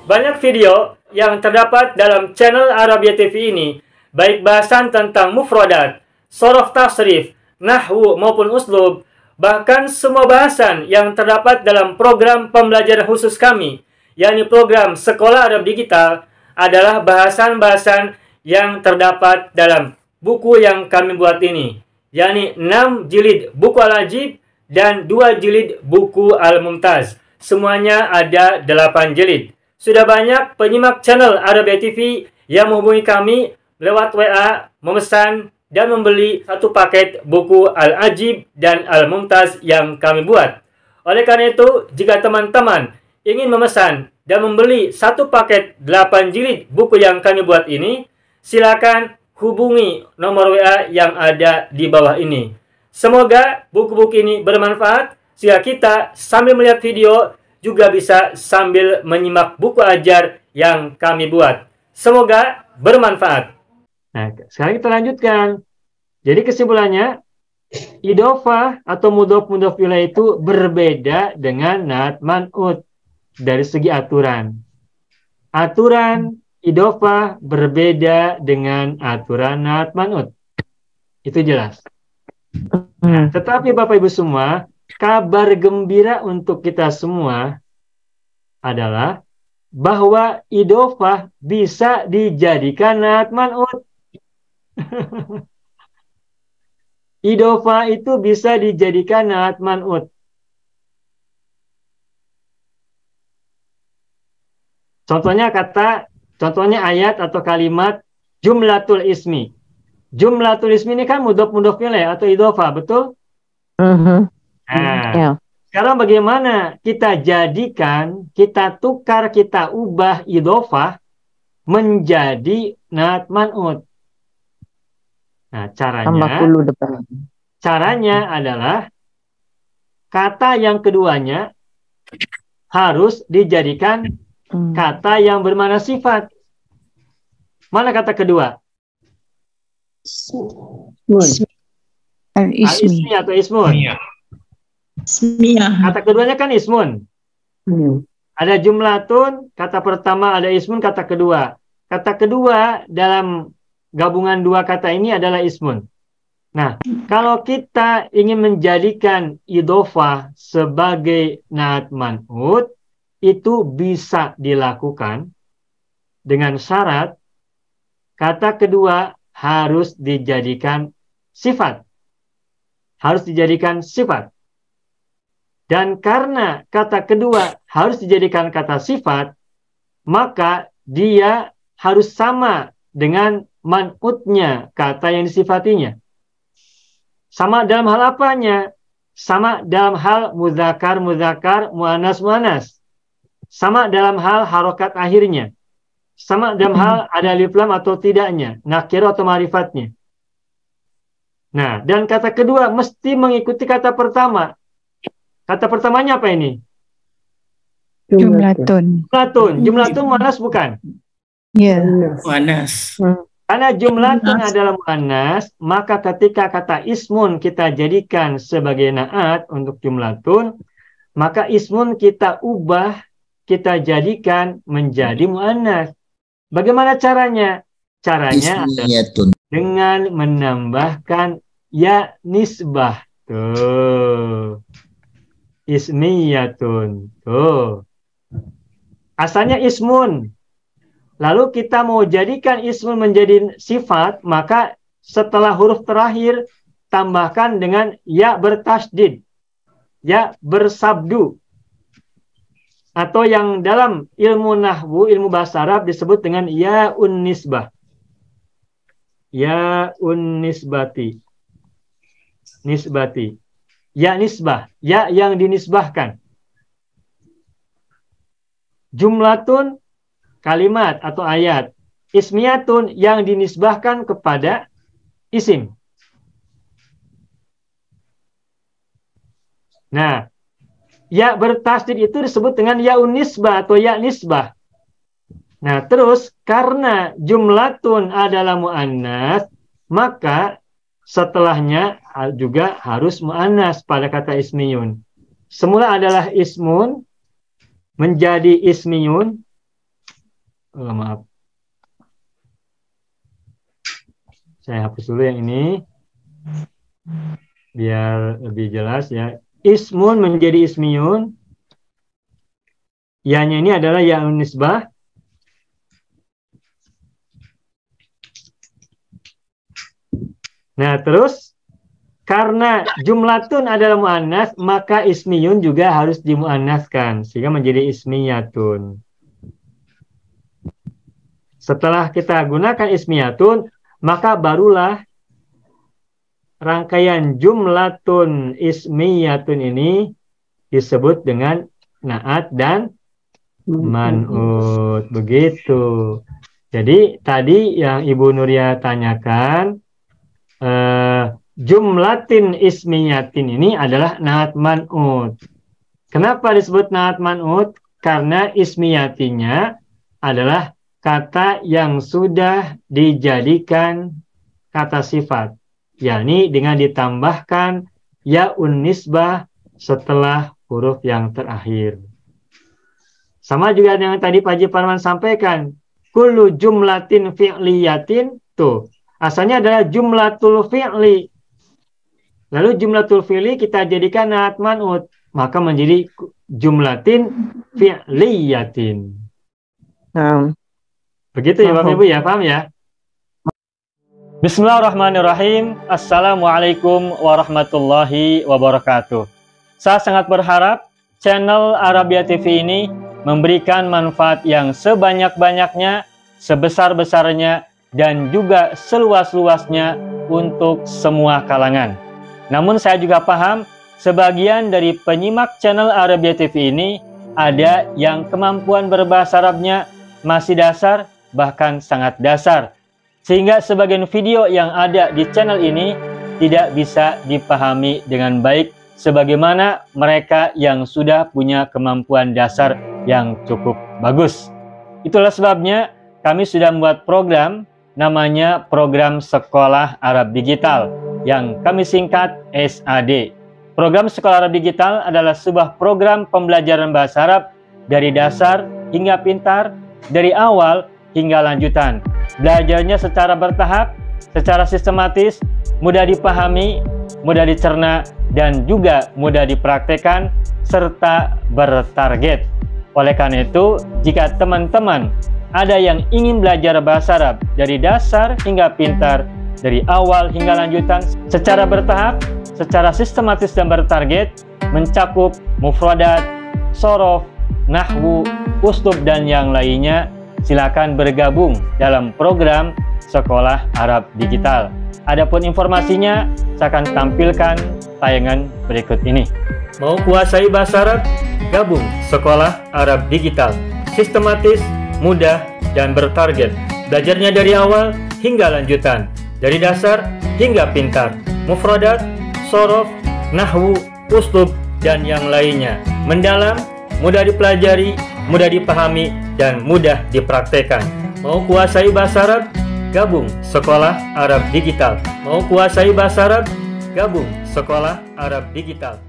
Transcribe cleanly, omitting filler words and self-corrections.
Banyak video yang terdapat dalam channel Arabia TV ini, baik bahasan tentang mufradat, sorof tasrif, nahwu maupun uslub, bahkan semua bahasan yang terdapat dalam program pembelajaran khusus kami, yakni program Sekolah Arab Digital, adalah bahasan-bahasan yang terdapat dalam buku yang kami buat ini, yakni 6 jilid buku Al-Ajib dan 2 jilid buku Al-Mumtaz. Semuanya ada 8 jilid. Sudah banyak penyimak channel Arabia TV yang menghubungi kami lewat WA, memesan dan membeli satu paket buku Al-Ajib dan Al-Mumtaz yang kami buat. Oleh karena itu, jika teman-teman ingin memesan dan membeli satu paket 8 jilid buku yang kami buat ini, silakan hubungi nomor WA yang ada di bawah ini. Semoga buku-buku ini bermanfaat sehingga kita sambil melihat video juga bisa sambil menyimak buku ajar yang kami buat. Semoga bermanfaat. Nah, sekarang kita lanjutkan. Jadi kesimpulannya, idhofah atau mudhof ilaih itu berbeda dengan naat man'ut dari segi aturan. Aturan idhofah berbeda dengan aturan naat man'ut. Itu jelas. Nah, tetapi Bapak Ibu semua, kabar gembira untuk kita semua adalah bahwa idhofah bisa dijadikan naat man'ut. Idhofah itu bisa dijadikan naat man'ut. Contohnya ayat atau kalimat jumlatul ismi. Jumlatul ismi ini kan mudhof ilaih atau idhofah, betul? Nah, sekarang bagaimana kita jadikan, kita tukar, kita ubah idhofah menjadi naat man'ut. Nah, caranya adalah kata yang keduanya harus dijadikan kata yang bermakna sifat. Mana kata kedua? Ismi atau ismun? Kata keduanya kan ismun. Ada jumlatun, kata pertama, ada ismun, kata kedua. Kata kedua dalam gabungan dua kata ini adalah ismun. Nah, kalau kita ingin menjadikan idhofah sebagai naat man'ut, itu bisa dilakukan dengan syarat kata kedua harus dijadikan sifat. Harus dijadikan sifat. Dan karena kata kedua harus dijadikan kata sifat, maka dia harus sama dengan man'utnya, kata yang disifatinya. Sama dalam hal apanya? Sama dalam hal muzakkar, muannas, muannas. Sama dalam hal harokat akhirnya. Sama dalam hal ada alif lam atau tidaknya, nakirah atau ma'rifatnya. Nah, dan kata kedua mesti mengikuti kata pertama. Kata pertamanya apa ini? Jumlatun. Jumlatun muannas bukan? Ya. Muannas. Karena jumlatun adalah muannas, maka ketika kata ismun kita jadikan sebagai naat untuk jumlatun, maka ismun kita ubah, kita jadikan menjadi muannas. Bagaimana caranya? Caranya adalah dengan menambahkan ya nisbah. Tuh. Ismiyatun. Tuh. Asalnya ismun. Lalu kita mau jadikan ismun menjadi sifat, maka setelah huruf terakhir tambahkan dengan ya bertasydid. Ya bersabdu. Atau yang dalam ilmu nahwu, ilmu bahasa Arab disebut dengan ya'un nisbah. Ya'un nisbati. Nisbati. Ya nisbah. Ya yang dinisbahkan. Jumlatun kalimat atau ayat. Ismiyatun yang dinisbahkan kepada isim. Nah, ya bertasydid itu disebut dengan ya'un nisbah atau ya nisbah. Nah, terus karena jumlatun adalah muannas, maka setelahnya juga harus muannas pada kata ismiyun. Semula adalah ismun menjadi ismiyun, maaf. Saya hapus dulu yang ini biar lebih jelas ya. Ismun menjadi ismiyun. Ya-nya ini adalah ya'un nisbah. Nah, terus karena jumlatun adalah mu'annas, maka ismiyun juga harus dimu'annaskan sehingga menjadi ismiyatun. Setelah kita gunakan ismiyatun, maka barulah rangkaian jumlatun ismiyatun ini disebut dengan na'at dan man'ut. Begitu. Jadi tadi yang Ibu Nuria tanyakan, jumlatin ismiyatin ini adalah na'at man'ut. Kenapa disebut na'at man'ut? Karena ismiyatinya adalah kata yang sudah dijadikan kata sifat, yakni dengan ditambahkan ya'un nisbah setelah huruf yang terakhir. Sama juga dengan tadi Pak Haji Parman sampaikan, kullu jumlatin fi'liyatin, tuh asalnya adalah jumlatul fi'li. Lalu jumlatul fi'li kita jadikan na'at man'ut, maka menjadi jumlatin fi'liyatin. Begitu ya Bapak Ibu ya, paham ya? Bismillahirrahmanirrahim. Assalamualaikum warahmatullahi wabarakatuh. Saya sangat berharap channel Arabia TV ini memberikan manfaat yang sebanyak-banyaknya, sebesar-besarnya, dan juga seluas-luasnya untuk semua kalangan. Namun saya juga paham sebagian dari penyimak channel Arabia TV ini ada yang kemampuan berbahasa Arabnya masih dasar, bahkan sangat dasar, sehingga sebagian video yang ada di channel ini tidak bisa dipahami dengan baik sebagaimana mereka yang sudah punya kemampuan dasar yang cukup bagus. Itulah sebabnya kami sudah membuat program namanya Program Sekolah Arab Digital yang kami singkat SAD. Program Sekolah Arab Digital adalah sebuah program pembelajaran bahasa Arab dari dasar hingga pintar, dari awal hingga lanjutan. Belajarnya secara bertahap, secara sistematis, mudah dipahami, mudah dicerna, dan juga mudah dipraktekkan, serta bertarget. Oleh karena itu, jika teman-teman ada yang ingin belajar bahasa Arab dari dasar hingga pintar, dari awal hingga lanjutan, secara bertahap, secara sistematis dan bertarget, mencakup mufradat, shorof, nahwu, uslub, dan yang lainnya, silakan bergabung dalam program Sekolah Arab Digital. Adapun informasinya, saya akan tampilkan tayangan berikut ini. Mau kuasai bahasa Arab? Gabung Sekolah Arab Digital. Sistematis, mudah, dan bertarget. Belajarnya dari awal hingga lanjutan, dari dasar hingga pintar, mufradat, shorof, nahwu, uslub, dan yang lainnya. Mendalam, mudah dipelajari, mudah dipahami, dan mudah dipraktekkan. Mau kuasai bahasa Arab? Gabung Sekolah Arab Digital. Mau kuasai bahasa Arab? Gabung Sekolah Arab Digital.